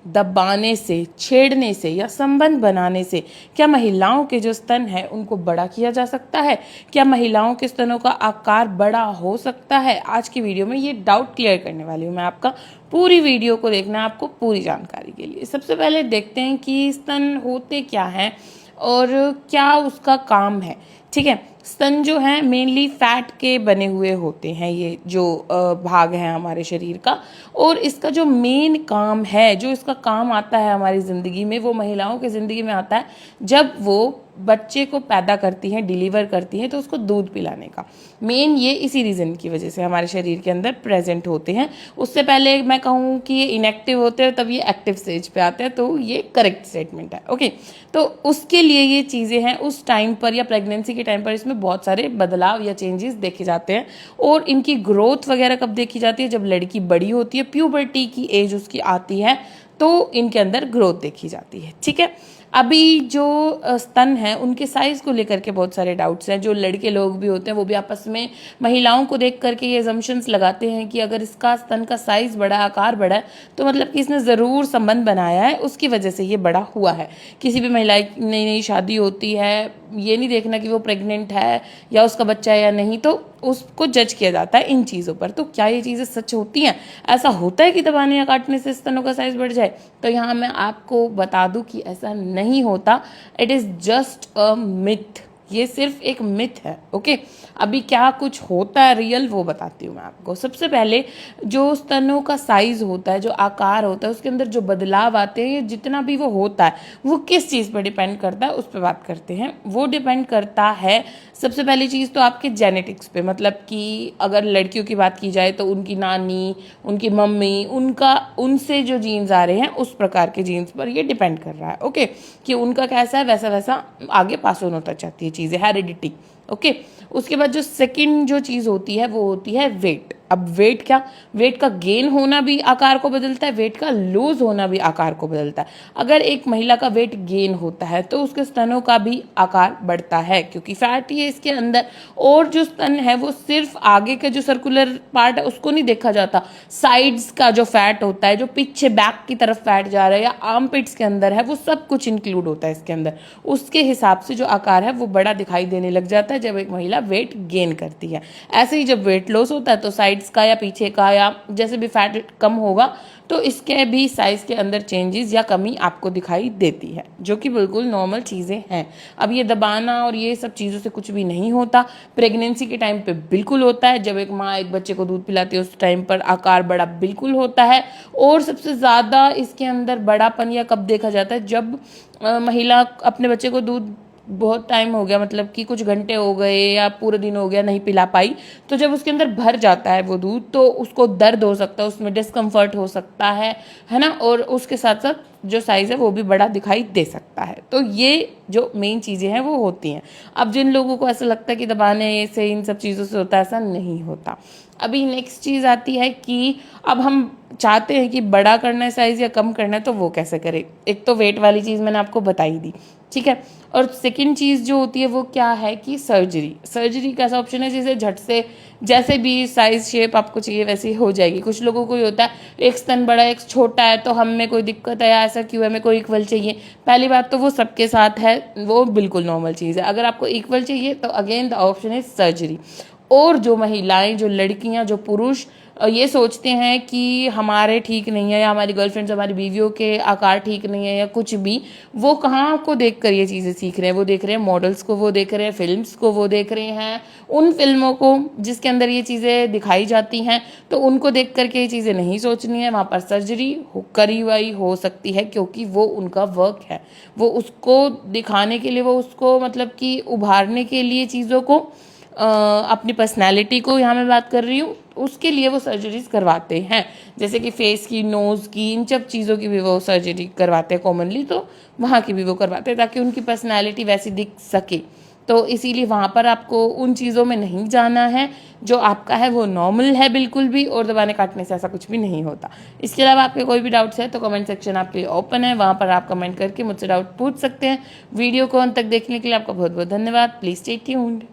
दबाने से, छेड़ने से या संबंध बनाने से क्या महिलाओं के जो स्तन है उनको बड़ा किया जा सकता है? क्या महिलाओं के स्तनों का आकार बड़ा हो सकता है? आज की वीडियो में ये डाउट क्लियर करने वाली हूँ मैं आपका। पूरी वीडियो को देखना आपको पूरी जानकारी के लिए। सबसे पहले देखते हैं कि स्तन होते क्या हैं और क्या उसका काम है। ठीक है, स्तन जो है मेनली फैट के बने हुए होते हैं, ये जो भाग है हमारे शरीर का। और इसका जो मेन काम है, जो इसका काम आता है हमारी ज़िंदगी में, वो महिलाओं की ज़िंदगी में आता है जब वो बच्चे को पैदा करती हैं, डिलीवर करती हैं, तो उसको दूध पिलाने का। मेन ये इसी रीज़न की वजह से हमारे शरीर के अंदर प्रेजेंट होते हैं। उससे पहले मैं कहूँ कि ये इनएक्टिव होते हैं, तब ये एक्टिव स्टेज पे आते हैं, तो ये करेक्ट स्टेटमेंट है। ओके, तो उसके लिए ये चीज़ें हैं उस टाइम पर या प्रेगनेंसी के टाइम पर इसमें बहुत सारे बदलाव या चेंजेस देखे जाते हैं। और इनकी ग्रोथ वगैरह कब देखी जाती है? जब लड़की बड़ी होती है, प्यूबर्टी की एज उसकी आती है, तो इनके अंदर ग्रोथ देखी जाती है। ठीक है, अभी जो स्तन हैं उनके साइज़ को लेकर के बहुत सारे डाउट्स हैं। जो लड़के लोग भी होते हैं वो भी आपस में महिलाओं को देख करके ये अजम्पशंस लगाते हैं कि अगर इसका स्तन का साइज़ बड़ा, आकार बड़ा है, तो मतलब कि इसने ज़रूर संबंध बनाया है, उसकी वजह से ये बड़ा हुआ है। किसी भी महिला की नई नई शादी होती है, ये नहीं देखना कि वो प्रेग्नेंट है या उसका बच्चा है या नहीं, तो उसको जज किया जाता है इन चीज़ों पर। तो क्या ये चीज़ें सच होती हैं? ऐसा होता है कि दबाने या काटने से स्तनों का साइज़ बढ़ जाए? तो यहाँ मैं आपको बता दूं कि ऐसा नहीं होता। It is just a myth. ये सिर्फ एक मिथ है। ओके, अभी क्या कुछ होता है रियल, वो बताती हूँ मैं आपको। सबसे पहले जो स्तनों का साइज़ होता है, जो आकार होता है, उसके अंदर जो बदलाव आते हैं, जितना भी वो होता है, वो किस चीज़ पर डिपेंड करता है, उस पर बात करते हैं। वो डिपेंड करता है सबसे पहली चीज़ तो आपके जेनेटिक्स पे। मतलब कि अगर लड़कियों की बात की जाए तो उनकी नानी, उनकी मम्मी, उनसे जो जीन्स आ रहे हैं उस प्रकार के जीन्स पर ये डिपेंड कर रहा है। ओके, कि उनका कैसा है वैसा वैसा आगे पास ऑन होता जाती है चीज़ें, हेरिडिटी। ओके, उसके बाद जो सेकंड जो चीज़ होती है वो होती है वेट। अब वेट क्या? वेट का गेन होना भी आकार को बदलता है, वेट का लूज होना भी आकार को बदलता है। अगर एक महिला का वेट गेन होता है तो उसके स्तनों का भी आकार बढ़ता है, क्योंकि फैट ही है इसके अंदर। और जो स्तन है वो सिर्फ आगे का जो सर्कुलर पार्ट है उसको नहीं देखा जाता, साइड्स का जो फैट होता है, जो पीछे बैक की तरफ फैट जा रहा है या आर्मपिट्स के अंदर है, वो सब कुछ इंक्लूड होता है इसके अंदर। उसके हिसाब से जो आकार है वो बड़ा दिखाई देने लग जाता है जब एक महिला वेट गेन करती है। ऐसे ही जब वेट लॉस होता है तो साइड्स का या पीछे का या जैसे भी फैट कम होगा तो इसके भी साइज के अंदर चेंजेस या कमी आपको दिखाई देती है, जो कि बिल्कुल नॉर्मल चीज़ें हैं। अब ये दबाना और ये सब चीज़ों से कुछ भी नहीं होता। प्रेगनेंसी के टाइम पे बिल्कुल होता है, जब एक माँ एक बच्चे को दूध पिलाती है उस टाइम पर आकार बड़ा बिल्कुल होता है। और सबसे ज़्यादा इसके अंदर बड़ापन या कब देखा जाता है? जब महिला अपने बच्चे को दूध बहुत टाइम हो गया, मतलब कि कुछ घंटे हो गए या पूरा दिन हो गया नहीं पिला पाई, तो जब उसके अंदर भर जाता है वो दूध तो उसको दर्द हो सकता है, उसमें डिस्कम्फर्ट हो सकता है ना। और उसके साथ साथ जो साइज़ है वो भी बड़ा दिखाई दे सकता है। तो ये जो मेन चीज़ें हैं वो होती हैं। अब जिन लोगों को ऐसा लगता है कि दबाने से इन सब चीज़ों से होता है, ऐसा नहीं होता। अभी नेक्स्ट चीज़ आती है कि अब हम चाहते हैं कि बड़ा करना है साइज़ या कम करना है, तो वो कैसे करें? एक तो वेट वाली चीज़ मैंने आपको बताई दी, ठीक है। और सेकंड चीज़ जो होती है वो क्या है कि सर्जरी। सर्जरी का ऐसा ऑप्शन है जिसे झट से जैसे भी साइज़ शेप आपको चाहिए वैसी हो जाएगी। कुछ लोगों को ये होता है एक स्तन बड़ा एक छोटा है तो हम में कोई दिक्कत है, ऐसा क्यों है, हमें कोई इक्वल चाहिए। पहली बात तो वो सबके साथ है, वो बिल्कुल नॉर्मल चीज़ है। अगर आपको इक्वल चाहिए तो again the option is surgery. और जो महिलाएं, जो लड़कियां, जो पुरुष ये सोचते हैं कि हमारे ठीक नहीं है या हमारी गर्लफ्रेंड्स, हमारी बीवियों के आकार ठीक नहीं है या कुछ भी, वो कहाँ को देख कर ये चीज़ें सीख रहे हैं? वो देख रहे हैं मॉडल्स को, वो देख रहे हैं फिल्म्स को, वो देख रहे हैं उन फिल्मों को जिसके अंदर ये चीज़ें दिखाई जाती हैं। तो उनको देख करके ये चीज़ें नहीं सोचनी है। वहाँ पर सर्जरी करी हुई हो सकती है क्योंकि वो उनका वर्क है, वो उसको दिखाने के लिए, वो उसको मतलब कि उभारने के लिए चीज़ों को, अपनी पर्सनैलिटी को, यहाँ मैं बात कर रही हूँ, उसके लिए वो सर्जरीज करवाते हैं। जैसे कि फेस की, नोज़ की, इन सब चीज़ों की भी वो सर्जरी करवाते हैं कॉमनली, तो वहाँ की भी वो करवाते हैं ताकि उनकी पर्सनैलिटी वैसी दिख सके। तो इसीलिए वहाँ पर आपको उन चीज़ों में नहीं जाना है। जो आपका है वो नॉर्मल है बिल्कुल भी, और दबाने काटने से ऐसा कुछ भी नहीं होता। इसके अलावा आपके कोई भी डाउट्स है तो कमेंट सेक्शन आपके लिए ओपन है, वहाँ पर आप कमेंट करके मुझसे डाउट पूछ सकते हैं। वीडियो को अंत तक देखने के लिए आपका बहुत बहुत धन्यवाद। Please stay tuned.